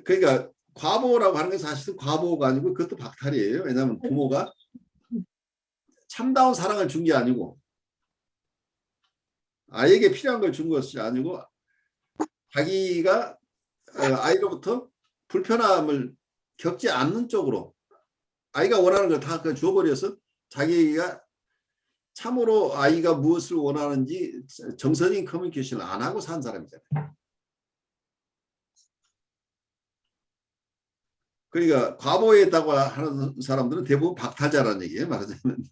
그러니까 과보라고 하는 건 사실은 과보가 아니고 그것도 박탈이에요. 왜냐하면 부모가 참다운 사랑을 준 게 아니고 아이에게 필요한 걸 준 것이 아니고 자기가 아이로부터 불편함을 겪지 않는 쪽으로 아이가 원하는 걸 다 줘버려서 자기가 참으로 아이가 무엇을 원하는지 정서적인 커뮤니케이션을 안 하고 산 사람이잖아요. 그러니까 과보했다고 하는 사람들은 대부분 박탈자라는 얘기예요. 말하자면.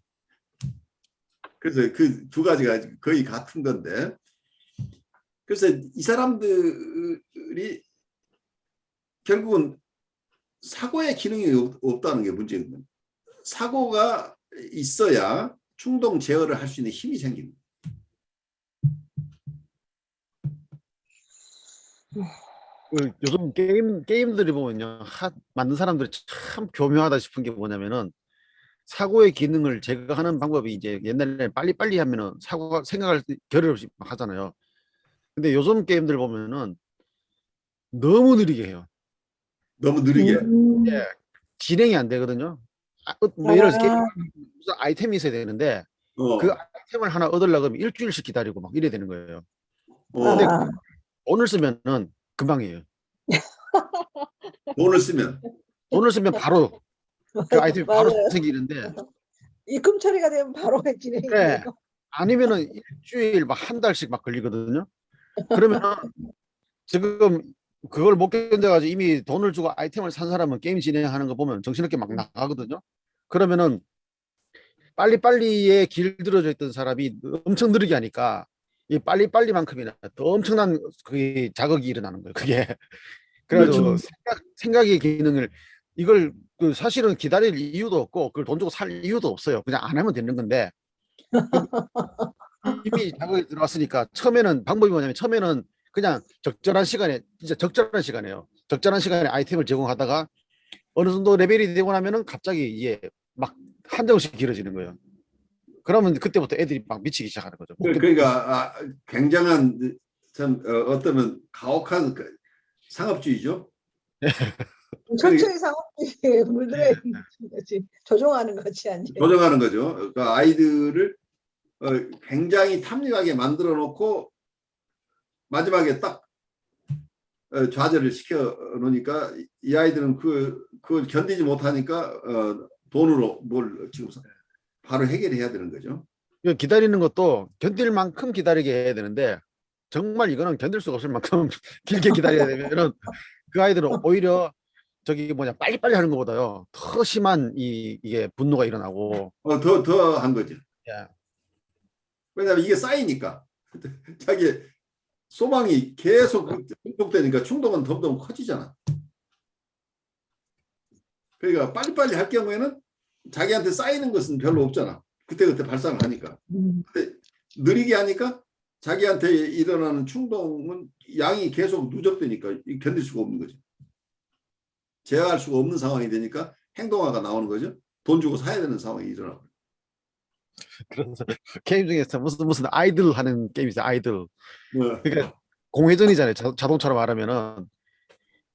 그래서 그 두 가지가 거의 같은 건데 그래서 이 사람들이 결국은 사고의 기능이 없다는 게 문제거든요. 사고가 있어야 충동 제어를 할 수 있는 힘이 생깁니다. 요즘 게임들이 보면요, 만든 사람들이 참 교묘하다 싶은 게 뭐냐면은 사고의 기능을 제거하는 방법이 이제 옛날에 빨리빨리 하면은 사고가 생각할 겨를 없이 막 하잖아요. 근데 요즘 게임들 보면은 너무 느리게 해요. 너무 느리게. 예, 진행이 안 되거든요. 뭐 예를 들어서 게임 무슨 아이템이 있어야 되는데 그 아이템을 하나 얻으려고 하면 일주일씩 기다리고 막 이래야 되는 거예요. 근데 돈을 쓰면은 금방 해요. 돈을 쓰면 바로 그 아이템이 바로 맞아요. 생기는데 입금 처리가 되면 바로 진행이 네. 돼요. 아니면은 일주일 막 한 달씩 막 걸리거든요. 그러면은 지금 그걸 못 견뎌가지고 이미 돈을 주고 아이템을 산 사람은 게임 진행하는 거 보면 정신없게 막 나가거든요. 그러면은 빨리빨리에 길들여져 있던 사람이 엄청 느리게 하니까 이 빨리빨리만큼이나 더 엄청난 그 자극이 일어나는 거예요. 그게 그래가지고 그렇죠. 생각의 기능을 이걸 그 사실은 기다릴 이유도 없고 그걸 돈 주고 살 이유도 없어요. 그냥 안 하면 되는 건데 이미 자극이 들어왔으니까 처음에는 방법이 뭐냐면 처음에는 그냥 적절한 시간에 진짜 적절한 시간에요. 적절한 시간에 아이템을 제공하다가 어느 정도 레벨이 되고 나면은 갑자기 이게 막 한정씩 길어지는 거예요. 그러면 그때부터 애들이 막 미치기 시작하는 거죠. 그러니까 굉장한 참 어쩌면 가혹한 상업주의죠. 철저히 상업주의에 물들어 있는 거지. 조종하는 거지 아니에요. 조정하는 거죠. 그러니까 아이들을 굉장히 탐닉하게 만들어 놓고 마지막에 딱 좌절을 시켜 놓으니까 이 아이들은 그걸 견디지 못하니까 돈으로 뭘 지금 바로 해결해야 되는 거죠. 기다리는 것도 견딜 만큼 기다리게 해야 되는데 정말 이거는 견딜 수가 없을 만큼 길게 기다려야 되면은 그 아이들은 오히려 저기 뭐냐 빨리빨리 하는 것보다요 더 심한 이게 분노가 일어나고 더 한 거죠. 예. 왜냐하면 이게 쌓이니까 자기 소망이 계속 충족되니까 충동은 점점 커지잖아. 그러니까 빨리빨리 할 경우에는 자기한테 쌓이는 것은 별로 없잖아. 그때그때 발산을 하니까. 근데 느리게 하니까 자기한테 일어나는 충동은 양이 계속 누적되니까 견딜 수가 없는 거죠. 제어할 수가 없는 상황이 되니까 행동화가 나오는 거죠. 돈 주고 사야 되는 상황이 일어나고. 그래서 게임 중에서 무슨 아이들 하는 게임이 있어요. 아이들. 네. 그러니까 공회전이잖아요. 자동차로 말하면은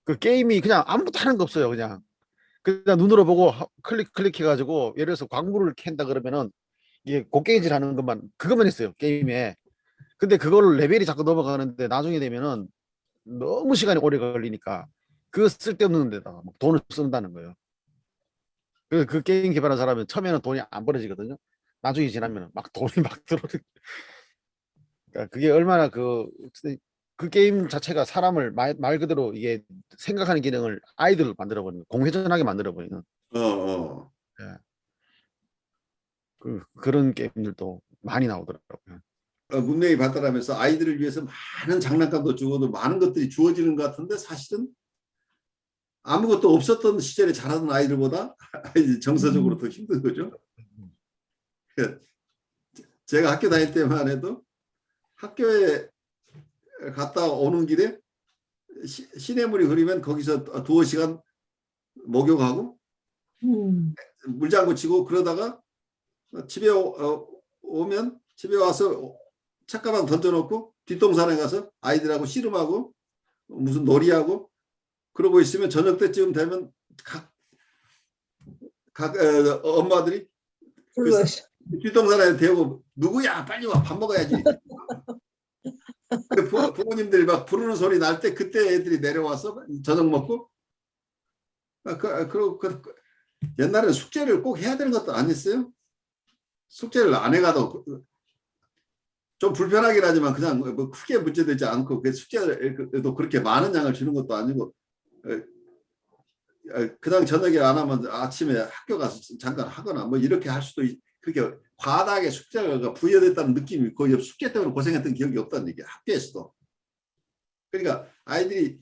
그 게임이 그냥 아무것도 하는 거 없어요. 그냥 눈으로 보고 클릭해가지고 예를 들어서 광물을 캔다 그러면은 이게 곡괭이질 하는 것만 그것만 있어요 게임에. 근데 그거를 레벨이 자꾸 넘어가는데 나중에 되면은 너무 시간이 오래 걸리니까 그 쓸데없는 데다가 막 돈을 쓴다는 거예요. 그 게임 개발한 사람은 처음에는 돈이 안 벌어지거든요. 나중에 지나면 막 돈이 막 들어오는. 그러니까 그게 얼마나 그 게임 자체가 사람을 말 그대로 이게 생각하는 기능을 아이들로 만들어버리는, 공회전하게 만들어버리는 어, 어. 예. 그런 게임들도 많이 나오더라고요. 문명이 발달하면서 아이들을 위해서 많은 장난감도 주고도 많은 것들이 주어지는 것 같은데 사실은 아무것도 없었던 시절에 자라는 아이들보다 정서적으로 더 힘든 거죠. 제가 학교 다닐 때만 해도 학교에 갔다 오는 길에 시냇물이 흐르면 거기서 두어 시간 목욕하고 물장구 치고 그러다가 집에 오면 집에 와서 책가방 던져놓고 뒷동산에 가서 아이들하고 씨름하고 무슨 놀이하고 그러고 있으면 저녁 때쯤 되면 각 엄마들이 그 뒷동산에 대고 누구야 빨리 와 밥 먹어야지. 부모님들이 막 부르는 소리 날 때 그때 애들이 내려와서 저녁 먹고 그리고 옛날에는 숙제를 꼭 해야 되는 것도 아니었어요. 숙제를 안 해가도 좀 불편하긴 하지만 그냥 뭐 크게 문제되지 않고 그 숙제도 그렇게 많은 양을 주는 것도 아니고 그냥 저녁에 안 하면 아침에 학교 가서 잠깐 하거나 뭐 이렇게 할 수도 그렇게 과다하게 숙제가 부여됐다는 느낌이 거의 숙제 때문에 고생했던 기억이 없다는 얘기야. 학교에서도. 그러니까 아이들이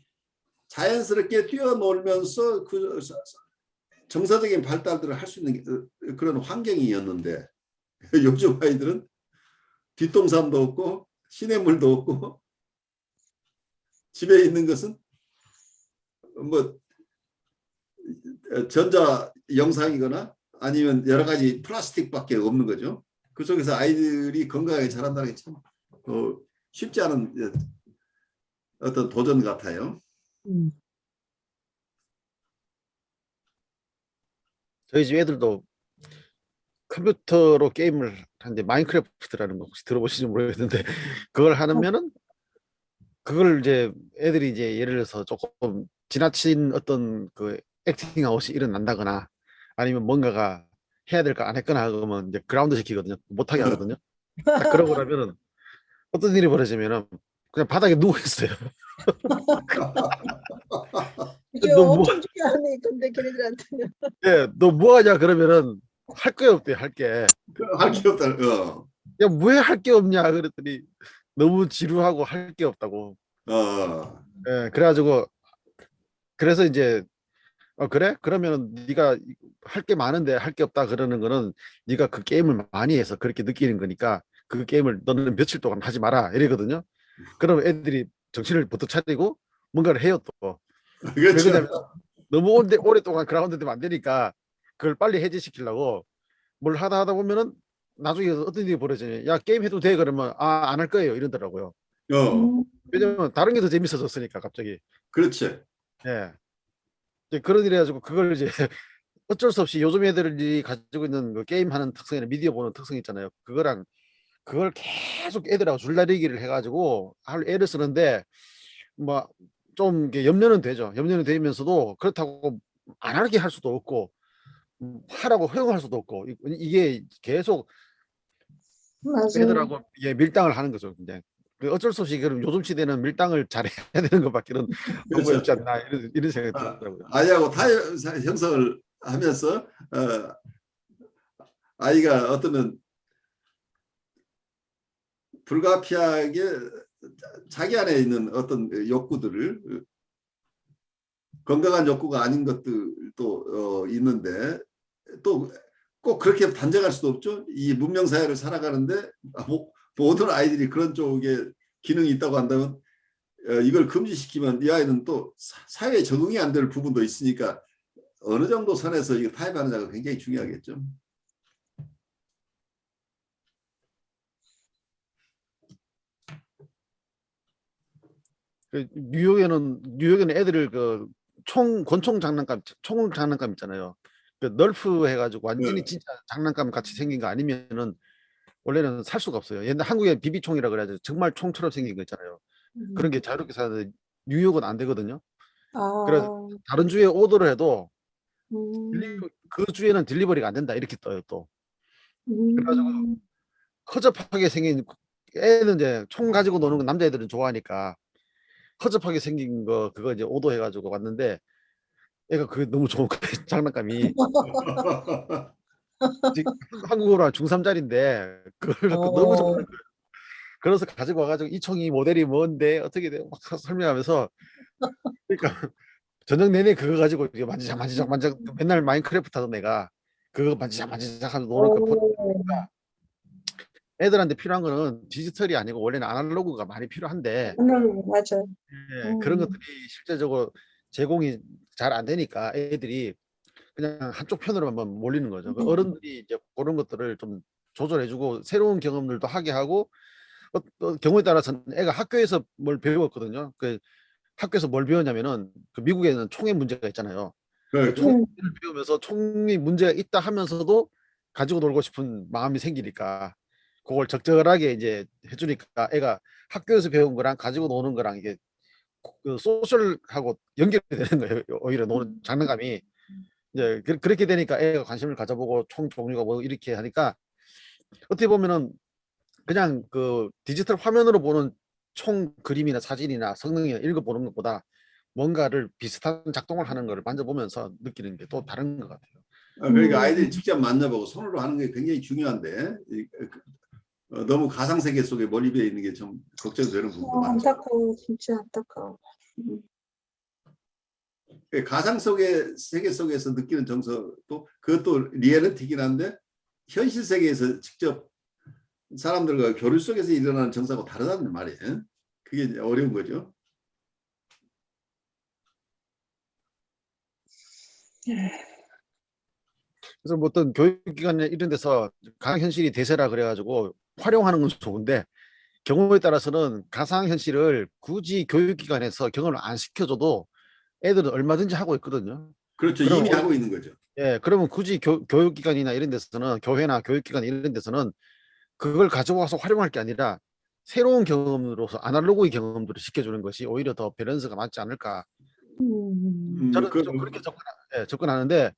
자연스럽게 뛰어놀면서 그 정서적인 발달들을 할 수 있는 그런 환경이었는데 요즘 아이들은 뒷동산도 없고 시냇물도 없고 집에 있는 것은 뭐 전자 영상이거나 아니면 여러 가지 플라스틱밖에 없는 거죠. 그 속에서 아이들이 건강하게 자란다는 게 참 쉽지 않은 어떤 도전 같아요. 저희 집 애들도 컴퓨터로 게임을 하는데 마인크래프트라는 거 혹시 들어보시는지 모르겠는데 그걸 하면은 그걸 이제 애들이 이제 예를 들어서 조금 지나친 어떤 그 액팅 아웃이 일어난다거나 아니면 뭔가가 해야 될 거 안 했거나 그러면 이제 그라운드 시키거든요. 못하게 하거든요. 딱 그러고 나면은 어떤 일이 벌어지면은 그냥 바닥에 누워 있어요. 이게 너 뭐, 엄청 중요하네. 근데 걔네들한테는. 예, 너 뭐 하냐 그러면은 할 게 없대, 할 게. 할 게 없다. 야, 왜 할 게 없냐 그랬더니 너무 지루하고 할 게 없다고. 예, 그래가지고 그래서 이제 그래? 그러면 네가 할 게 많은데 할 게 없다 그러는 거는 네가 그 게임을 많이 해서 그렇게 느끼는 거니까 그 게임을 너는 며칠 동안 하지 마라 이러거든요. 그럼 애들이 정신을 부터 차리고 뭔가를 해요 또. 왜 그렇죠. 그러냐면 너무 오랫동안 그라운드 되면 안 되니까 그걸 빨리 해제시키려고 뭘 하다 보면은 나중에 어떤 일이 벌어지냐. 야, 게임 해도 돼 그러면 안 할 거예요 이러더라고요. 왜냐면 다른 게 더 재밌어졌으니까 갑자기. 그렇지. 예. 이제 그런 일 해가지고 그걸 이제 어쩔 수 없이 요즘 애들이 가지고 있는 그 게임하는 특성이나 미디어 보는 특성 있잖아요. 그걸 계속 애들하고 줄다리기를 해가지고 애를 쓰는데 뭐 좀 염려는 되죠. 염려는 되면서도 그렇다고 안 하게 할 수도 없고 하라고 허용할 수도 없고 이게 계속 맞아요. 애들하고 밀당을 하는 거죠. 이제 어쩔 수 없이 그럼 요즘 시대는 밀당을 잘해야 되는 것밖에는 방법이 없지 않나 이런 생각이 들더라고요. 아이하고 타협 형성을 하면서 아이가 어떠면 불가피하게 자기 안에 있는 어떤 욕구들을 건강한 욕구가 아닌 것들도 있는데 또 꼭 그렇게 단정할 수도 없죠. 이 문명 사회를 살아가는데 모든 아이들이 그런 쪽에 기능이 있다고 한다면 이걸 금지시키면 이 아이는 또 사회에 적응이 안 될 부분도 있으니까 어느 정도 선에서 이거 타협하느냐가 굉장히 중요하겠죠. 뉴욕에는 애들을 그 권총 장난감, 총 장난감 있잖아요. 그 널프 해가지고 완전히 네. 진짜 장난감 같이 생긴 거 아니면은 원래는 살 수가 없어요. 옛날 한국에 비비총이라 그래가지고 정말 총처럼 생긴 거 있잖아요. 그런 게 자유롭게 사는데 뉴욕은 안 되거든요. 그래서 아, 다른 주에 오더를 해도 음, 그 주에는 딜리버리가 안 된다 이렇게 떠요 또. 그래가지고 음, 허접하게 생긴 애는 이제 총 가지고 노는 건 남자애들은 좋아하니까 허접하게 생긴 거 그거 이제 오더해가지고 왔는데 애가 그게 너무 좋은 거예요. 장난감이 지금 한국어로 한 중3짜리인데 그걸 갖고 너무 좋아하는 어, 거예요. 그래서 가지고 와가지고 이 총이 모델이 뭔데 어떻게 돼 막 설명하면서 그러니까 저녁 내내 그거 가지고 이렇게 만지작 만지작 만지작 맨날 마인크래프트 하던 애가 그거 만지작 만지작 하면서 노는 거 보니까 오, 애들한테 필요한 거는 디지털이 아니고 원래는 아날로그가 많이 필요한데 맞아. 그런 음, 것들이 실제적으로 제공이 잘 안 되니까 애들이 그냥 한쪽 편으로만 몰리는 거죠. 그 어른들이 이제 그런 것들을 좀 조절해주고 새로운 경험들도 하게 하고 경우에 따라서는 애가 학교에서 뭘 배웠거든요. 그 학교에서 뭘 배웠냐면은 그 미국에는 총의 문제가 있잖아요. 그 그, 총을 음, 배우면서 총이 문제가 있다 하면서도 가지고 놀고 싶은 마음이 생기니까 그걸 적절하게 이제 해주니까 애가 학교에서 배운 거랑 가지고 노는 거랑 이게 그 소셜하고 연결이 되는 거예요. 오히려 노는 장난감이 이제 그렇게 되니까 애가 관심을 가져보고 총 종류가 뭐 이렇게 하니까 어떻게 보면은 그냥 그 디지털 화면으로 보는 총 그림이나 사진이나 성능이나 읽어보는 것보다 뭔가를 비슷한 작동을 하는 거를 만져보면서 느끼는 게 또 다른 것 같아요. 그러니까 아이들이 음, 직접 만나보고 손으로 하는 게 굉장히 중요한데 너무 가상세계 속에 몰입해 있는 게 좀 걱정되는 부분도 많죠. 안타까워, 진짜 안타까워. 음, 그 가상 속의 세계 속에서 느끼는 정서도 그것도 리얼리티긴 한데 현실 세계에서 직접 사람들과 교류 속에서 일어나는 정서하고 다르다는 말이에요. 그게 이제 어려운 거죠. 그래서 뭐 어떤 교육기관이나 이런 데서 가상현실이 대세라 그래가지고 활용하는 건 좋은데 경우에 따라서는 가상현실을 굳이 교육기관에서 경험을 안 시켜줘도 애들은 얼마든지 하고 있거든요. 그렇죠. 그럼 이미 하고 있는 거죠. 그러면 굳이 교육기관이나 이런 데서는 교회나 교육기관 이런 데서는 그걸 가져와서 활용할 게 아니라 새로운 경험으로서 아날로그의 경험들을 시켜주는 것이 오히려 더 밸런스가 맞지 않을까. 저는 그, 좀 그렇게 접근하는데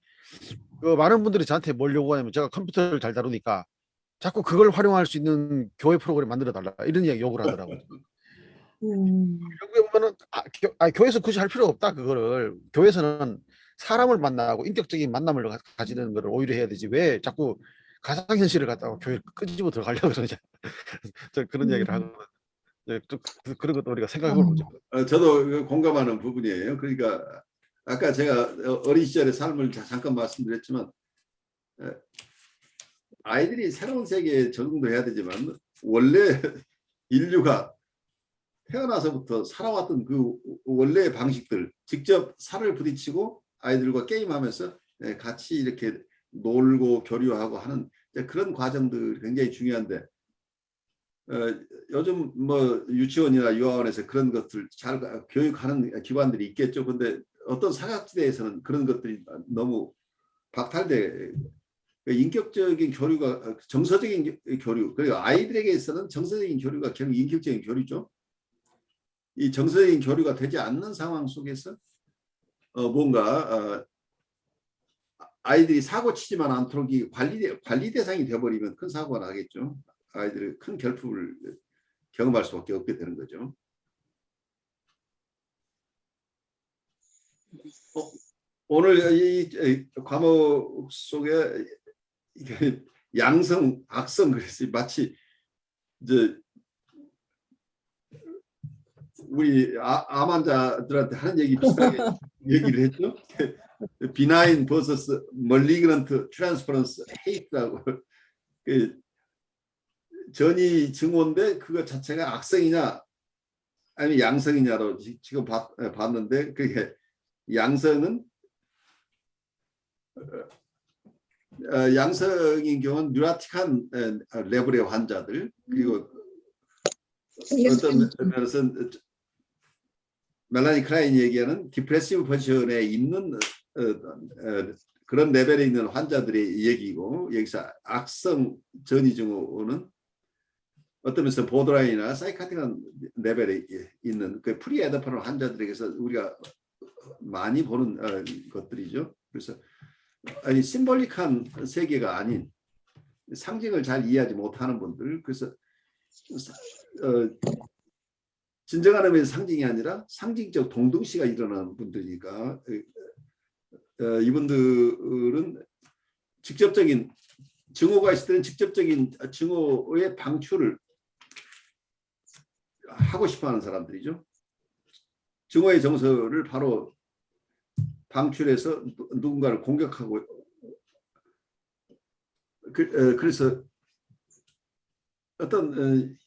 그 많은 분들이 저한테 뭘 요구하냐면 제가 컴퓨터를 잘 다루니까 자꾸 그걸 활용할 수 있는 교회 프로그램 만들어 달라 이런 이야기 요구를 하더라고요. 음, 결국에 보면은 교회에서 굳이 할 필요 없다 그거를 교회에서는 사람을 만나고 인격적인 만남을 가지는 거를 오히려 해야 되지 왜 자꾸 가상현실을 갖다가 교회 끄집어 들어가려고 그러냐 저 그런 이야기를 음, 하고 좀 그런 것도 우리가 생각해 볼 문제. 음, 저도 공감하는 부분이에요. 그러니까 아까 제가 어린 시절의 삶을 잠깐 말씀드렸지만 아이들이 새로운 세계에 적응도 해야 되지만 원래 인류가 태어나서부터 살아왔던 그 원래의 방식들 직접 살을 부딪히고 아이들과 게임하면서 같이 이렇게 놀고 교류하고 하는 그런 과정들이 굉장히 중요한데 요즘 뭐 유치원이나 유아원에서 그런 것들 잘 교육하는 기관들이 있겠죠. 근데 어떤 사각지대에서는 그런 것들이 너무 박탈돼 인격적인 교류가 정서적인 교류 그리고 아이들에게 있어서는 정서적인 교류가 결국 인격적인 교류죠. 이 정서적인 교류가 되지 않는 상황 속에서 뭔가 아이들이 사고 치지만 않도록 이 관리 대상이 되어버리면 큰 사고가 나겠죠. 아이들이 큰 결핍을 경험할 수밖에 없게 되는 거죠. 오늘 이 과목 속에 양성, 악성 그래서 마치 이제 우리 암 환자들한테 하는 얘기 비슷하게 얘기를 했죠. 비나인 vs 멀리그런트 트랜스퍼런스 헤이트라고 그 전이 증오인데 그거 자체가 악성이냐 아니면 양성이냐로 지금 봤는데 그게 양성은 양성인 경우는 뉴라틱한 레벨의 환자들, 그리고 어떤 면에서는 멜라니 클라인이 얘기하는 디프레시브 포지션에 있는 그런 레벨에 있는 환자들의 얘기고, 여기서 악성 전이 증후는 어떤 면에서 보드라인이나 사이카틱한 레벨에 있는 그 프리에더파는 환자들에게서 우리가 많이 보는 것들이죠. 그래서 아니 심볼릭한 세계가 아닌 상징을 잘 이해하지 못하는 분들, 그래서 진정한 의미의 상징이 아니라 상징적 동등시가 일어나는 분들이니까 이분들은 직접적인 증오가 있을 때는 직접적인 증오의 방출을 하고 싶어하는 사람들이죠. 증오의 정서를 바로 방출해서 누군가를 공격하고, 그래서 어떤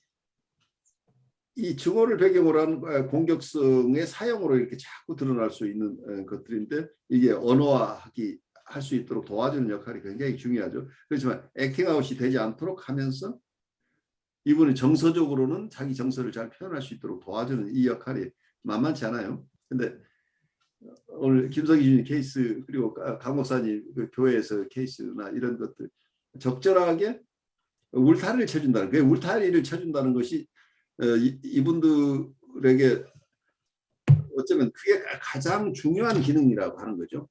이 증오를 배경으로 한 공격성의 사용으로 이렇게 자꾸 드러날 수 있는 것들인데, 이게 언어화하기 할 수 있도록 도와주는 역할이 굉장히 중요하죠. 그렇지만 액팅아웃이 되지 않도록 하면서 이분은 정서적으로는 자기 정서를 잘 표현할 수 있도록 도와주는 이 역할이 만만치 않아요. 근데 오늘 김석희 주님 케이스, 그리고 강 목사님 그 교회에서 케이스나 이런 것들 적절하게 울타리를 쳐준다는, 그 울타리를 쳐준다는 것이 이분들에게 어쩌면 그게 가장 중요한 기능이라고 하는 거죠.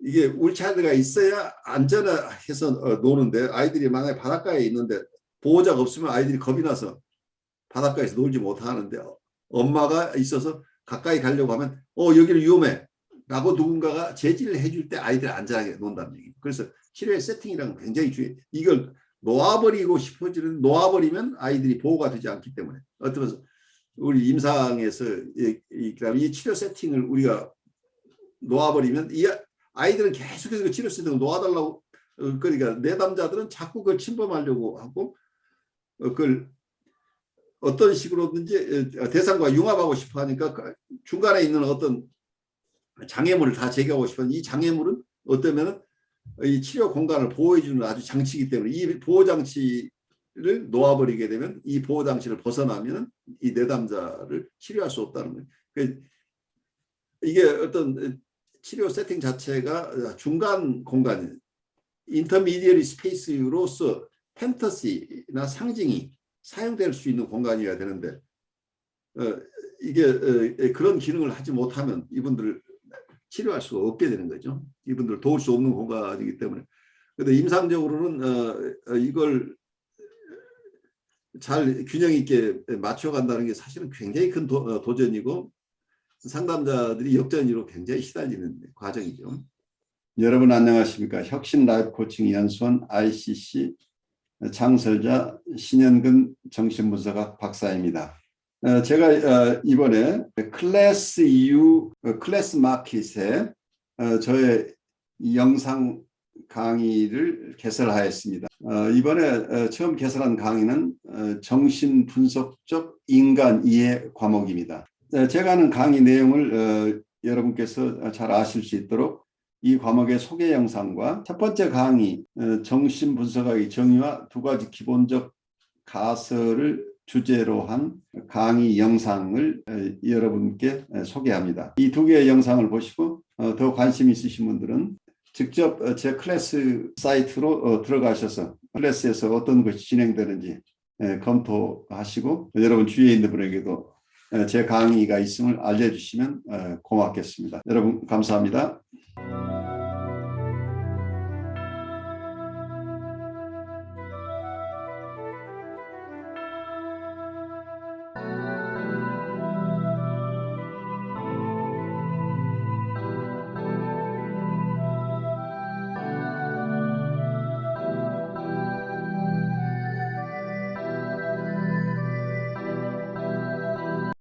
이게 울타리가 있어야 안전해서 노는데, 아이들이 만약에 바닷가에 있는데 보호자가 없으면 아이들이 겁이 나서 바닷가에서 놀지 못하는데, 엄마가 있어서 가까이 가려고 하면 여기는 위험해 라고 누군가가 제지를 해줄 때 아이들이 안전하게 논다는 얘기예요. 그래서 치료의 세팅이란 굉장히 중요해요. 이걸 놓아버리고 싶어지는, 놓아버리면 아이들이 보호가 되지 않기 때문에, 어쩌면서 우리 임상에서 이 치료 세팅을 우리가 놓아버리면 이 아이들은 계속해서 치료 세팅을 놓아달라고, 그러니까 내담자들은 자꾸 그걸 침범하려고 하고, 그걸 어떤 식으로든지 대상과 융합하고 싶어 하니까 중간에 있는 어떤 장애물을 다 제거하고 싶은, 이 장애물은 어쩌면 이 치료 공간을 보호해주는 아주 장치이기 때문에, 이 보호장치를 놓아버리게 되면, 이 보호장치를 벗어나면 이 내담자를 치료할 수 없다는 거예요. 그러니까 이게 어떤 치료 세팅 자체가 중간 공간, 인터미디어리 스페이스로서 판타시나 상징이 사용될 수 있는 공간이어야 되는데, 이게 그런 기능을 하지 못하면 이분들을 치료할 수 없게 되는 거죠. 이분들을 도울 수 없는 공간이기 때문에. 그런데 임상적으로는 이걸 잘 균형 있게 맞춰간다는 게 사실은 굉장히 큰 도전이고, 상담자들이 역전으로 굉장히 시달리는 과정이죠. 여러분 안녕하십니까. 혁신 라이프 코칭 연수원 ICC 창설자 신현근 정신분석학 박사입니다. 제가 이번에 클래스 EU 클래스 마켓에 저의 영상 강의를 개설하였습니다. 이번에 처음 개설한 강의는 정신분석적 인간 이해 과목입니다. 제가 하는 강의 내용을 여러분께서 잘 아실 수 있도록 이 과목의 소개 영상과 첫 번째 강의 정신분석학의 정의와 두 가지 기본적 가설을 주제로 한 강의 영상을 여러분께 소개합니다. 이 두 개의 영상을 보시고 더 관심 있으신 분들은 직접 제 클래스 사이트로 들어가셔서 클래스에서 어떤 것이 진행되는지 검토하시고, 여러분 주위에 있는 분에게도 제 강의가 있음을 알려주시면 고맙겠습니다. 여러분 감사합니다.